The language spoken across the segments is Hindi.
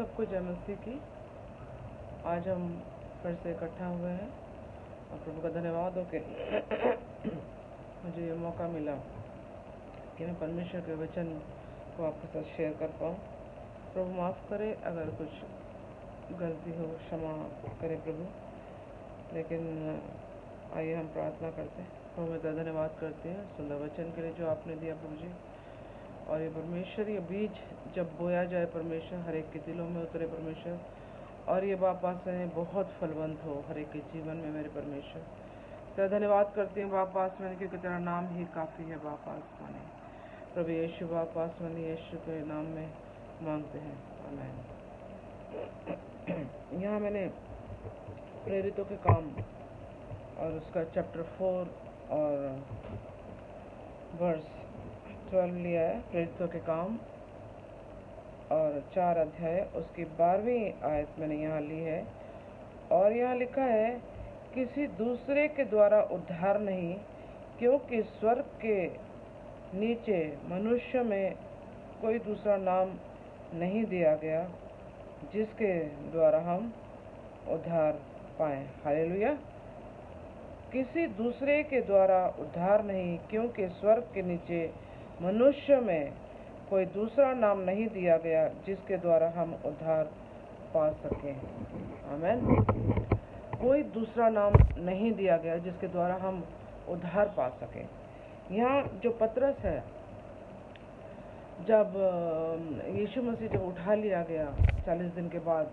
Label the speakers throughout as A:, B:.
A: सबको जय मसीह की। आज हम फिर से इकट्ठा हुए हैं और प्रभु का धन्यवाद हो कि मुझे ये मौका मिला कि मैं परमेश्वर के वचन को आपके साथ शेयर कर पाऊँ। प्रभु माफ़ करे अगर कुछ गलती हो, क्षमा करे प्रभु। लेकिन आइए हम प्रार्थना करते हैं। प्रभु मैं धन्यवाद करते हैं सुंदर वचन के लिए जो आपने दिया प्रभु जी। और ये परमेश्वर, ये बीज जब बोया जाए परमेश्वर, हर एक के दिलों में उतरे परमेश्वर, और ये बाप से बहुत फलवंत हो हर एक के जीवन में मेरे परमेश्वर। तेरा धन्यवाद करते हैं बाप आसमानी, क्योंकि तेरा नाम ही काफ़ी है बाप आसमानी। प्रभु यीशु बाप आसमानी, यीशु के नाम में मांगते हैं, आमीन। यहाँ मैंने प्रेरितों के काम और उसका चैप्टर 4 और वर्स 12 लिया है। प्रेरितों के काम और 4 अध्याय, उसकी 12वीं आयत मैंने यहाँ ली है। और यहाँ लिखा है, किसी दूसरे के द्वारा उद्धार नहीं, क्योंकि स्वर्ग के नीचे मनुष्य में कोई दूसरा नाम नहीं दिया गया जिसके द्वारा हम उद्धार पाएं। हालेलुया। किसी दूसरे के द्वारा उद्धार नहीं, क्योंकि स्वर्ग के नीचे मनुष्य में कोई दूसरा नाम नहीं दिया गया जिसके द्वारा हम उद्धार पा सकें। आमीन। कोई दूसरा नाम नहीं दिया गया जिसके द्वारा हम उद्धार पा सकें। यहाँ जो पतरस है, जब यीशु मसीह जब उठा लिया गया 40 दिन के बाद,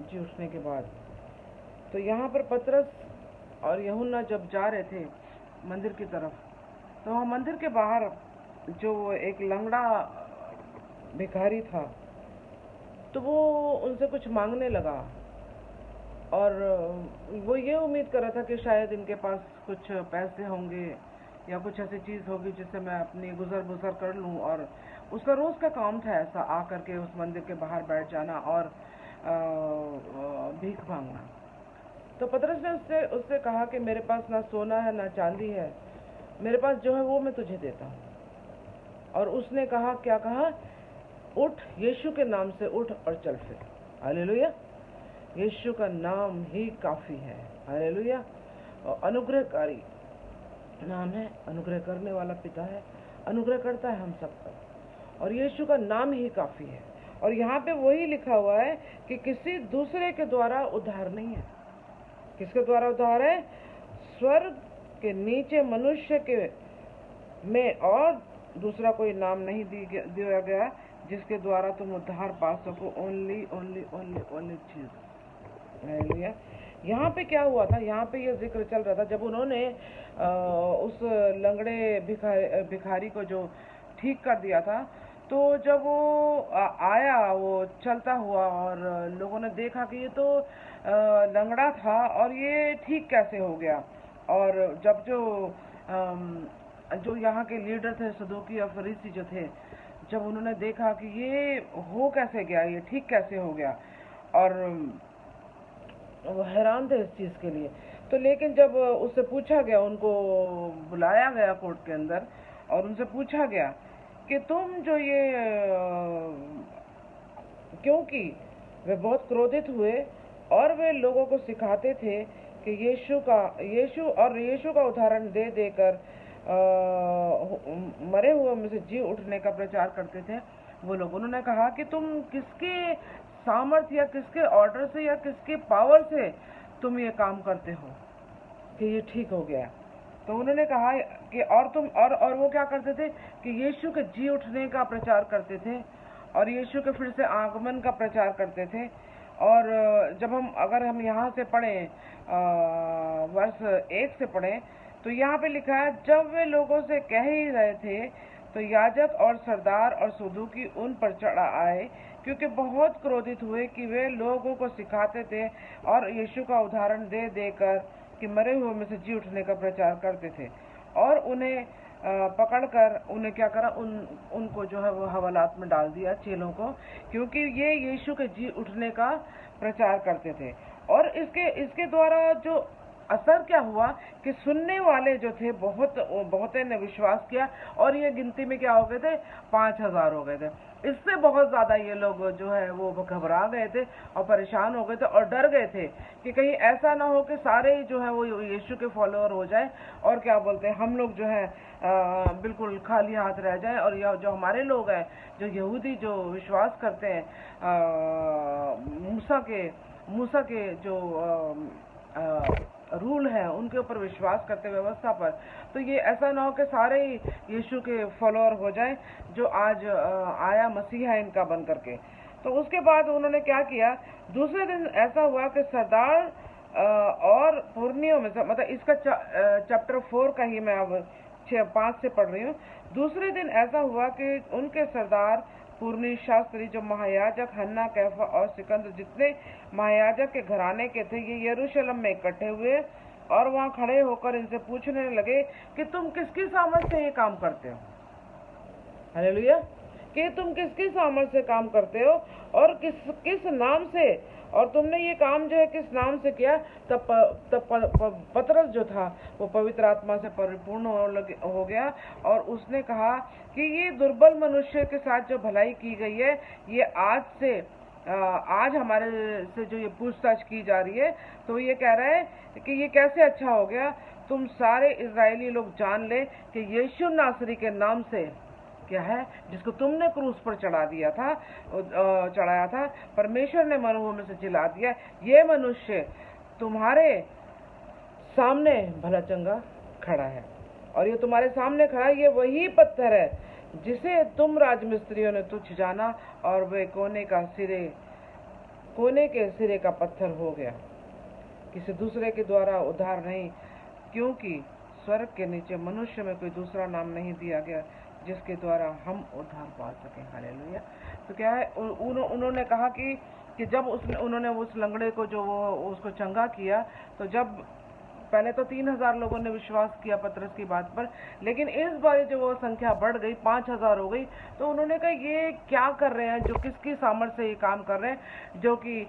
A: जी उठने के बाद, तो यहाँ पर पतरस और यूहन्ना जब जा रहे थे मंदिर की तरफ, तो वहाँ मंदिर के बाहर जो एक लंगड़ा भिखारी था, तो वो उनसे कुछ मांगने लगा। और वो ये उम्मीद कर रहा था कि शायद इनके पास कुछ पैसे होंगे या कुछ ऐसी चीज़ होगी जिससे मैं अपनी गुजर बसर कर लूँ। और उसका रोज़ का काम था ऐसा आकर के उस मंदिर के बाहर बैठ जाना और भीख मांगना। तो पतरस ने उससे कहा कि मेरे पास ना सोना है ना चांदी है, मेरे पास जो है वो मैं तुझे देता हूँ। और उसने कहा, क्या कहा? उठ, यीशु के नाम से उठ और चल फिर। हालेलुया। यीशु का नाम ही काफ़ी है। हालेलुया। और अनुग्रहकारी नाम है, अनुग्रह करने वाला पिता है, अनुग्रह करता है हम सब पर, और यीशु का नाम ही काफ़ी है। और यहाँ पे वही लिखा हुआ है कि किसी दूसरे के द्वारा उद्धार नहीं है। किसके द्वारा उद्धार है? स्वर्ग के नीचे मनुष्य के में और दूसरा कोई नाम नहीं दिया गया जिसके द्वारा तुम उद्धार पा सको। ओनली ओनली ओनली ओनली चीज। हालेलुया। यहाँ पे क्या हुआ था? यहाँ पे ये जिक्र चल रहा था जब उन्होंने उस लंगड़े भिखारी को जो ठीक कर दिया था, तो जब वो आया, वो चलता हुआ, और लोगों ने देखा कि ये तो लंगड़ा था और ये ठीक कैसे हो गया। और जब जो यहाँ के लीडर थे, सदूकी और फरीसी जो थे, जब उन्होंने देखा कि ये हो कैसे गया, ये ठीक कैसे हो गया, और वो हैरान थे इस चीज़ के लिए। तो लेकिन जब उससे पूछा गया, उनको बुलाया गया कोर्ट के अंदर और उनसे पूछा गया कि तुम जो ये क्योंकि वे बहुत क्रोधित हुए और वे लोगों को सिखाते थे कि यीशु का उदाहरण दे देकर मरे हुए में से जी उठने का प्रचार करते थे वो लोग। उन्होंने कहा कि तुम किसके सामर्थ्य या किसके ऑर्डर से या किसके पावर से तुम ये काम करते हो कि ये ठीक हो गया। तो उन्होंने कहा कि और वो क्या करते थे कि यीशु के जी उठने का प्रचार करते थे और यीशु के फिर से आगमन का प्रचार करते थे। और जब अगर हम यहाँ से पढ़ें, वर्ष 1 से पढ़ें, तो यहाँ पे लिखा है, जब वे लोगों से कह ही रहे थे तो याजक और सरदार और सदूकी उन पर चढ़ा आए, क्योंकि बहुत क्रोधित हुए कि वे लोगों को सिखाते थे और यीशु का उदाहरण दे देकर कि मरे हुए में से जी उठने का प्रचार करते थे। और उन्हें पकड़कर उन्हें क्या करा, उनको जो है वो हवालात में डाल दिया, चेलों को, क्योंकि ये यीशु के जी उठने का प्रचार करते थे। और इसके द्वारा जो असर क्या हुआ कि सुनने वाले जो थे बहुत ने विश्वास किया, और ये गिनती में क्या हो गए थे, 5,000 हो गए थे। इससे बहुत ज़्यादा ये लोग जो है वो घबरा गए थे और परेशान हो गए थे और डर गए थे कि कहीं ऐसा ना हो कि सारे जो है वो यीशु के फॉलोअर हो जाए, और क्या बोलते हैं, हम लोग जो है बिल्कुल खाली हाथ रह जाए, और यह जो हमारे लोग हैं, जो यहूदी जो विश्वास करते हैं मूसा के जो रूल है उनके ऊपर विश्वास करते, व्यवस्था पर, तो ये ऐसा ना हो कि सारे ही यीशु के फॉलोअर हो जाए जो आज आया मसीह है इनका बन करके। तो उसके बाद उन्होंने क्या किया, दूसरे दिन ऐसा हुआ कि सरदार और पुरनियों में से, मतलब इसका चैप्टर 4 का ही मैं अब 5 से पढ़ रही हूँ। दूसरे दिन ऐसा हुआ कि उनके सरदार, पुरनी, शास्त्री, जो महायाजक हन्ना, कैफा और सिकंदर, जितने महायाजक के घराने के थे, ये यरूशलेम में इकट्ठे हुए और वहाँ खड़े होकर इनसे पूछने लगे कि तुम किसकी सामर्थ से ये काम करते हो। हालेलुया। कि तुम किसकी सामर्थ से काम करते हो और किस नाम से, और तुमने ये काम जो है किस नाम से किया। तब पतरस जो था वो पवित्र आत्मा से परिपूर्ण हो गया और उसने कहा कि ये दुर्बल मनुष्य के साथ जो भलाई की गई है, ये आज हमारे से जो ये पूछताछ की जा रही है, तो ये कह रहा है कि ये कैसे अच्छा हो गया, तुम सारे इजरायली लोग जान ले कि यीशु नासरी के नाम से क्या है, जिसको तुमने क्रूस पर चढ़ाया था, परमेश्वर ने मनुष्यों में से जिला दिया। ये मनुष्य तुम्हारे सामने भला चंगा खड़ा है, और ये तुम्हारे सामने खड़ा है, ये वही पत्थर है जिसे तुम राजमिस्त्रियों ने तुच्छ जाना, और वे कोने के सिरे का पत्थर हो गया, किसी दूसरे के द्वारा उद्धार नहीं, क्योंकि स्वर्ग के नीचे मनुष्य में कोई दूसरा नाम नहीं दिया गया जिसके द्वारा हम उद्धार पा सकें। हालेलुया। तो क्या है, उन्होंने कहा कि जब उन्होंने उस लंगड़े को जो वो उसको चंगा किया, तो जब पहले तो 3,000 लोगों ने विश्वास किया पतरस की बात पर, लेकिन इस बार जो वो संख्या बढ़ गई, 5,000 हो गई। तो उन्होंने कहा ये क्या कर रहे हैं, जो किसकी सामर्थ्य से ये काम कर रहे हैं, जो कि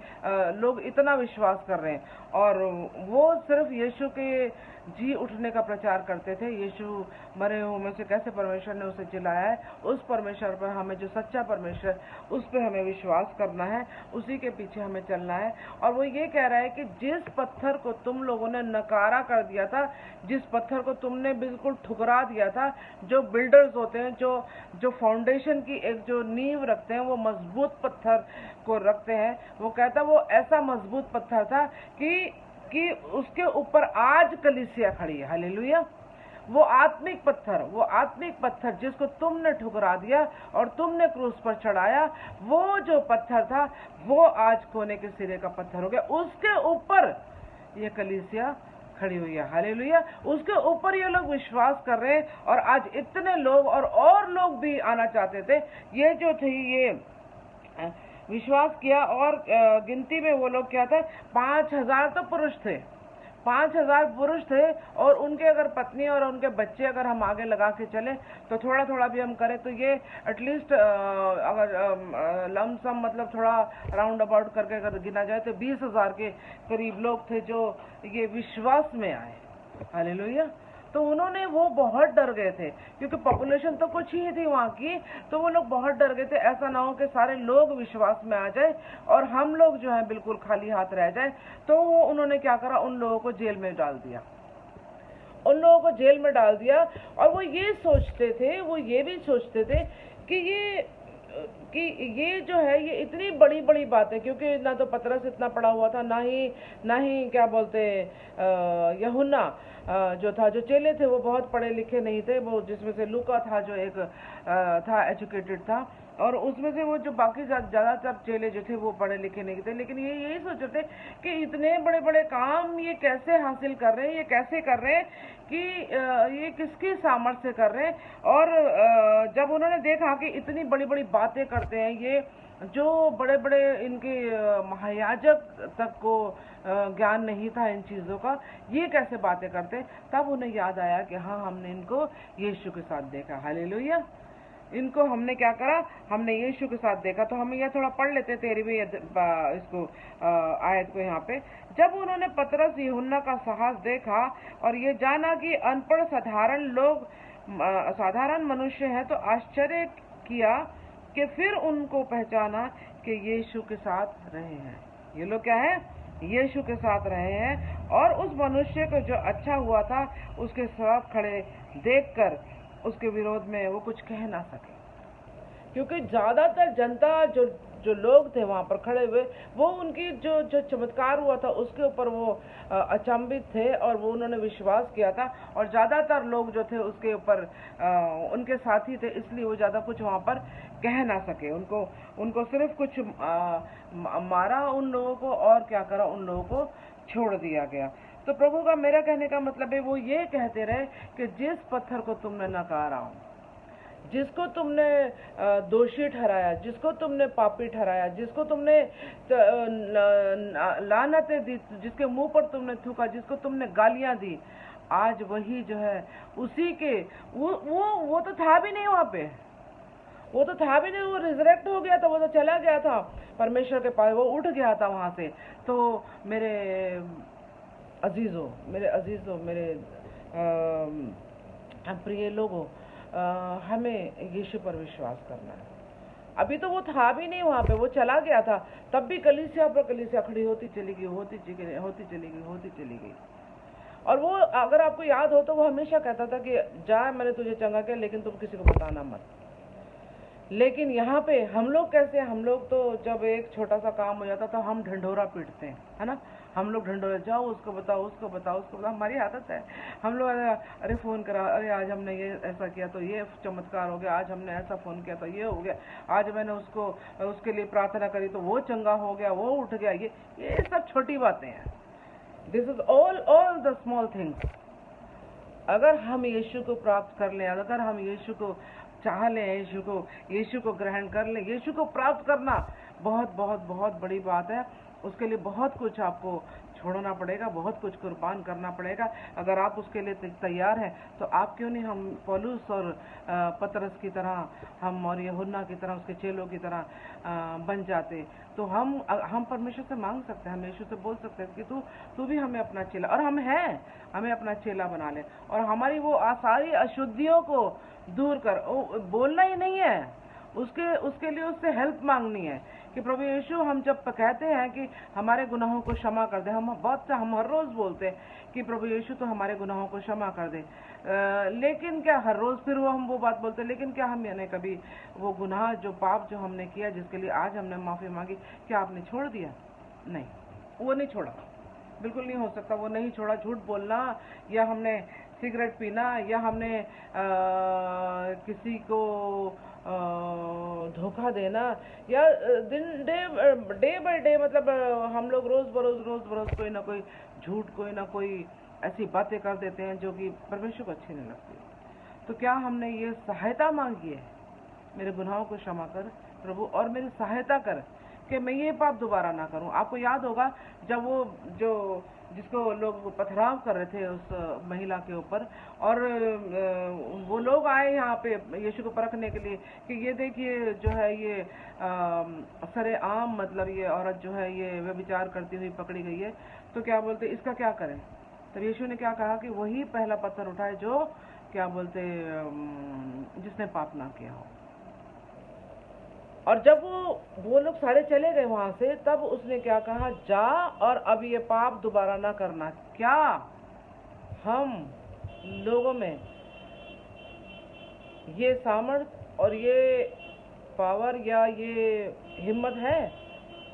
A: लोग इतना विश्वास कर रहे हैं। और वो सिर्फ यीशु के जी उठने का प्रचार करते थे, यीशु मरे हुओं में से कैसे परमेश्वर ने उसे जिलाया है, उस परमेश्वर पर हमें, जो सच्चा परमेश्वर, उस पर हमें विश्वास करना है, उसी के पीछे हमें चलना है। और वो ये कह रहा है कि जिस पत्थर को तुम लोगों ने नकारा कर दिया था, जिस पत्थर को तुमने बिल्कुल ठुकरा दिया था, जो बिल्डर्स होते हैं, जो फाउंडेशन की एक जो नींव रखते हैं, वो मजबूत पत्थर को रखते हैं, वो कहता वो ऐसा मजबूत पत्थर था कि उसके ऊपर आज कलीसिया खड़ी है। हालेलुया। वो आत्मिक पत्थर जिसको तुमने ठुकरा दिया और तुमने क्रूस पर चढ़ाया, वो जो पत्थर था वो आज कोने के सिरे का पत्थर हो गया। उसके ऊपर ये कलीसिया खड़ी हुई है। हालेलुया। उसके ऊपर ये लोग विश्वास कर रहे हैं, और आज इतने लोग और लोग भी आना चाहते थे। ये जो थे ये विश्वास किया, और गिनती में वो लोग क्या थे, 5,000 तो पुरुष थे, 5,000 पुरुष थे, और उनके अगर पत्नी और उनके बच्चे अगर हम आगे लगा के चले, तो थोड़ा थोड़ा भी हम करें, तो ये एटलीस्ट अगर लमसम मतलब थोड़ा राउंड अबाउट करके अगर गिना जाए तो 20,000 के करीब लोग थे जो ये विश्वास में आए। हालेलुया। तो उन्होंने वो बहुत डर गए थे, क्योंकि पॉपुलेशन तो कुछ ही थी वहाँ की, तो वो लोग बहुत डर गए थे, ऐसा ना हो कि सारे लोग विश्वास में आ जाए और हम लोग जो है बिल्कुल खाली हाथ रह जाए। तो वो उन्होंने क्या करा, उन लोगों को जेल में डाल दिया, और वो ये भी सोचते थे कि ये जो है ये इतनी बड़ी बड़ी बात है, क्योंकि ना तो पतरस इतना पढ़ा हुआ था, ना ही क्या बोलते यूहन्ना जो चेले थे वो बहुत पढ़े लिखे नहीं थे, वो जिसमें से लूका था जो एक था एजुकेटेड था, और उसमें से वो जो बाकी ज़्यादातर चेले जो थे वो पढ़े लिखे नहीं थे। लेकिन ये यही सोच रहे थे कि इतने बड़े बड़े काम ये कैसे हासिल कर रहे हैं, ये कैसे कर रहे हैं, कि ये किसकी सामर्थ्य से कर रहे हैं। और जब उन्होंने देखा कि इतनी बड़ी बड़ी बातें करते हैं ये, जो बड़े बड़े इनके महायाजक तक को ज्ञान नहीं था इन चीज़ों का, ये कैसे बातें करते, तब उन्हें याद आया कि हाँ, हमने इनको यीशु के साथ देखा। हालेलुया। इनको हमने क्या करा, हमने यीशु के साथ देखा। तो हम यह थोड़ा पढ़ लेते 13वीं इसको आयत को यहाँ पे। जब उन्होंने पतरस यूहन्ना का साहस देखा और ये जाना कि अनपढ़ साधारण मनुष्य हैं, तो आश्चर्य किया कि फिर उनको पहचाना कि यीशु के साथ रहे हैं। ये लोग क्या है, यीशु के साथ रहे हैं। और उस मनुष्य को जो अच्छा हुआ था उसके साथ खड़े देखकर उसके विरोध में वो कुछ कह ना सके, क्योंकि ज्यादातर जनता जो लोग थे वहां पर खड़े हुए, वो उनकी जो चमत्कार हुआ था उसके ऊपर वो अचंभित थे और वो उन्होंने विश्वास किया था। और ज्यादातर लोग जो थे उसके ऊपर उनके साथी थे, इसलिए वो ज्यादा कुछ वहां पर कह ना सके। उनको सिर्फ कुछ मारा उन लोगों को, और क्या करा, उन लोगों को छोड़ दिया गया। तो प्रभु का मेरा कहने का मतलब है, वो ये कहते रहे कि जिस पत्थर को तुमने नकारा, जिसको तुमने दोषी ठहराया, जिसको तुमने पापी ठहराया, जिसको तुमने लानतें दी, जिसके मुंह पर तुमने थूका, जिसको तुमने गालियां दी, आज वही जो है उसी के वो तो था भी नहीं वहां पे, वो तो था भी नहीं, वो रिजरेक्ट हो गया था, वो तो चला गया था परमेश्वर के पास, वो उठ गया था वहां से। तो मेरे अजीजों, मेरे प्रिय लोगों, हमें यीशु पर विश्वास करना है। अभी तो वो था भी नहीं वहां पे, वो चला गया था, तब भी कलीसिया पर कलीसिया खड़ी होती चली गई। और वो, अगर आपको याद हो तो, वो हमेशा कहता था कि जा, मैंने तुझे चंगा किया, लेकिन तुम किसी को बताना मत। लेकिन यहाँ पे हम लोग कैसे, हम लोग तो जब एक छोटा सा काम हो जाता तो हम ढंढोरा पीटते हैं, है ना, हम लोग ढंढोरा, जाओ उसको बताओ, हमारी आदत है। हम लोग अरे फोन करा, अरे आज हमने ये ऐसा किया तो ये चमत्कार हो गया, आज हमने ऐसा फोन किया तो ये हो गया, आज मैंने उसके लिए प्रार्थना करी तो वो चंगा हो गया, वो उठ गया। ये सब छोटी बातें हैं। This is all the small things. अगर हम यीशु को प्राप्त कर लें, अगर हम यीशु को चाह लें, यीशु को ग्रहण कर लें, यीशु को प्राप्त करना बहुत बहुत बहुत बड़ी बात है। उसके लिए बहुत कुछ आपको छोड़ना पड़ेगा, बहुत कुछ कुर्बान करना पड़ेगा। अगर आप उसके लिए तैयार हैं तो आप क्यों नहीं हम पौलुस और पतरस की तरह, हम और यूहन्ना की तरह, उसके चेलों की तरह बन जाते। तो हम परमेश्वर से मांग सकते हैं, हम यीशु से बोल सकते हैं कि तू भी हमें अपना चेला, और हमें अपना चेला बना ले, और हमारी वो सारी अशुद्धियों को दूर कर। बोलना ही नहीं है, उसके लिए उससे हेल्प मांगनी है कि प्रभु यीशु, हम जब कहते हैं कि हमारे गुनाहों को क्षमा कर दे, हम हर रोज बोलते हैं कि प्रभु यीशु तो हमारे गुनाहों को क्षमा कर दे, लेकिन क्या हर रोज फिर हम वो बात बोलते हैं, लेकिन क्या हमने कभी वो गुनाह, जो पाप जो हमने किया, जिसके लिए आज हमने माफी मांगी, क्या आपने छोड़ दिया? नहीं, वो नहीं छोड़ा, बिल्कुल नहीं हो सकता, वो नहीं छोड़ा। झूठ बोलना, या हमने सिगरेट पीना, या हमने किसी को धोखा देना, या डे बाय डे, मतलब हम लोग रोज बरोज कोई ना कोई झूठ, कोई ना कोई ऐसी बातें कर देते हैं जो कि परमेश्वर को अच्छी नहीं लगती। तो क्या हमने ये सहायता मांगी है, मेरे गुनाहों को क्षमा कर प्रभु, और मेरी सहायता कर कि मैं ये पाप दोबारा ना करूं। आपको याद होगा जब वो जिसको लोग पथराव कर रहे थे उस महिला के ऊपर, और वो लोग आए यहाँ पे यीशु को परखने के लिए कि ये देखिए जो है ये सरेआम, मतलब ये औरत जो है ये व्यभिचार करती हुई पकड़ी गई है, तो क्या बोलते, इसका क्या करें? तब यीशु ने क्या कहा कि वही पहला पत्थर उठाए जो क्या बोलते जिसने पाप ना किया हो। और जब वो लोग सारे चले गए वहां से, तब उसने क्या कहा, जा और अब ये पाप दोबारा ना करना। क्या हम लोगों में ये सामर्थ और ये पावर या ये हिम्मत है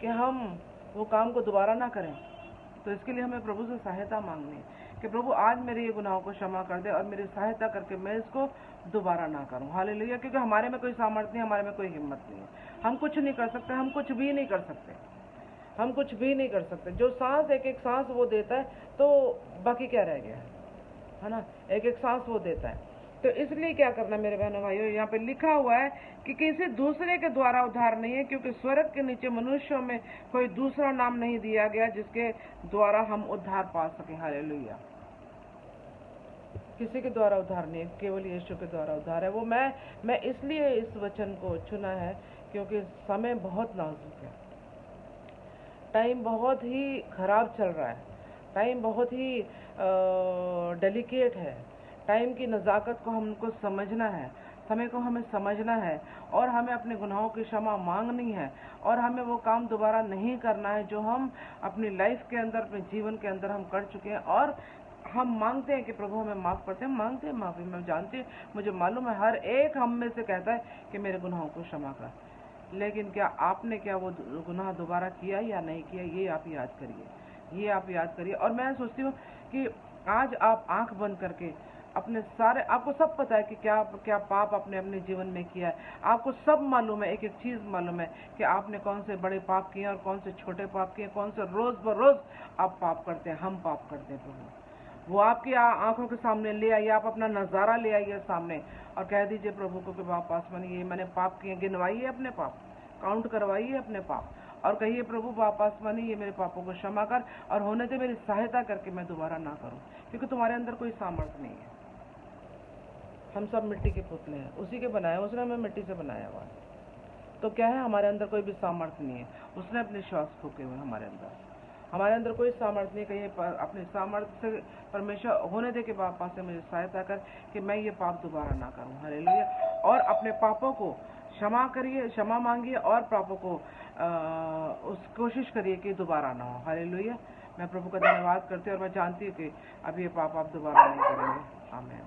A: कि हम वो काम को दोबारा ना करें? तो इसके लिए हमें प्रभु से सहायता मांगनी है कि प्रभु आज मेरे ये गुनाहों को क्षमा कर दे और मेरी सहायता करके मैं इसको दोबारा ना करूं। हालेलुया। क्योंकि हमारे में कोई सामर्थ्य नहीं, हमारे में कोई हिम्मत नहीं है, हम कुछ नहीं कर सकते, हम कुछ भी नहीं कर सकते। जो सांस, एक सांस वो देता है, तो बाकी क्या रह गया, है ना, एक सांस वो देता है। तो इसलिए क्या करना मेरे बहनों भाइयों, यहाँ पे लिखा हुआ है कि किसी दूसरे के द्वारा उद्धार नहीं है, क्योंकि स्वर्ग के नीचे मनुष्यों में कोई दूसरा नाम नहीं दिया गया जिसके द्वारा हम उद्धार पा सके। हालेलुया। किसी के द्वारा उद्धार नहीं है, केवल यीशु के द्वारा उद्धार है। वो मैं इसलिए इस वचन को चुना है क्योंकि समय बहुत नाजुक है, टाइम बहुत ही खराब चल रहा है, टाइम बहुत ही डेलिकेट है। टाइम की नज़ाकत को हमको समझना है, समय को हमें समझना है, और हमें अपने गुनाहों की क्षमा मांगनी है, और हमें वो काम दोबारा नहीं करना है जो हम अपनी लाइफ के अंदर, अपने जीवन के अंदर हम कर चुके हैं। और हम मांगते हैं कि प्रभु हमें माफ़ करते हैं, मांगते हैं माफ़ी। मैं जानती हूँ, मुझे मालूम है हर एक हम में से कहता है कि मेरे गुनाहों को क्षमा कर, लेकिन क्या आपने क्या वो गुनाह दोबारा किया या नहीं किया, ये आप याद करिए, ये आप याद करिए। और मैं सोचती हूँ कि आज आप आंख बंद करके अपने सारे, आपको सब पता है कि क्या क्या पाप आपने अपने जीवन में किया है, आपको सब मालूम है, एक एक चीज़ मालूम है कि आपने कौन से बड़े पाप किए और कौन से छोटे पाप किए, कौन से रोज़ बरोज़ आप पाप करते हैं, हम पाप करते हैं। प्रभु वो आपकी आंखों के सामने ले आइए, आप अपना नज़ारा ले आइए सामने और कह दीजिए प्रभु को कि बाप आसमानी ये मैंने पाप किए, गिनवाइए अपने पाप, काउंट करवाइए अपने पाप, और कहिए प्रभु बाप आसमानी ये मेरे पापों को क्षमा कर, और होने दे मेरी सहायता करके मैं दोबारा ना करूं, क्योंकि तुम्हारे अंदर कोई सामर्थ्य नहीं है। हम सब मिट्टी के पुतले हैं, उसी के बनाए, उसने हमें मिट्टी से बनाया हुआ है। तो क्या है, हमारे अंदर कोई भी सामर्थ्य नहीं है, उसने अपने श्वास फूके हुए हमारे अंदर कोई सामर्थ्य नहीं। कहिए अपने सामर्थ्य से परमेश्वर होने दे के पास से मुझे सहायता कर कि मैं ये पाप दोबारा ना करूं। हालेलुया। और अपने पापों को क्षमा करिए, क्षमा मांगिए, और पापों को उस कोशिश करिए कि दोबारा ना हो। हालेलुया। मैं प्रभु का धन्यवाद करती हूँ, और मैं जानती हूँ कि अब ये पाप आप दोबारा नहीं करेंगे। आमीन।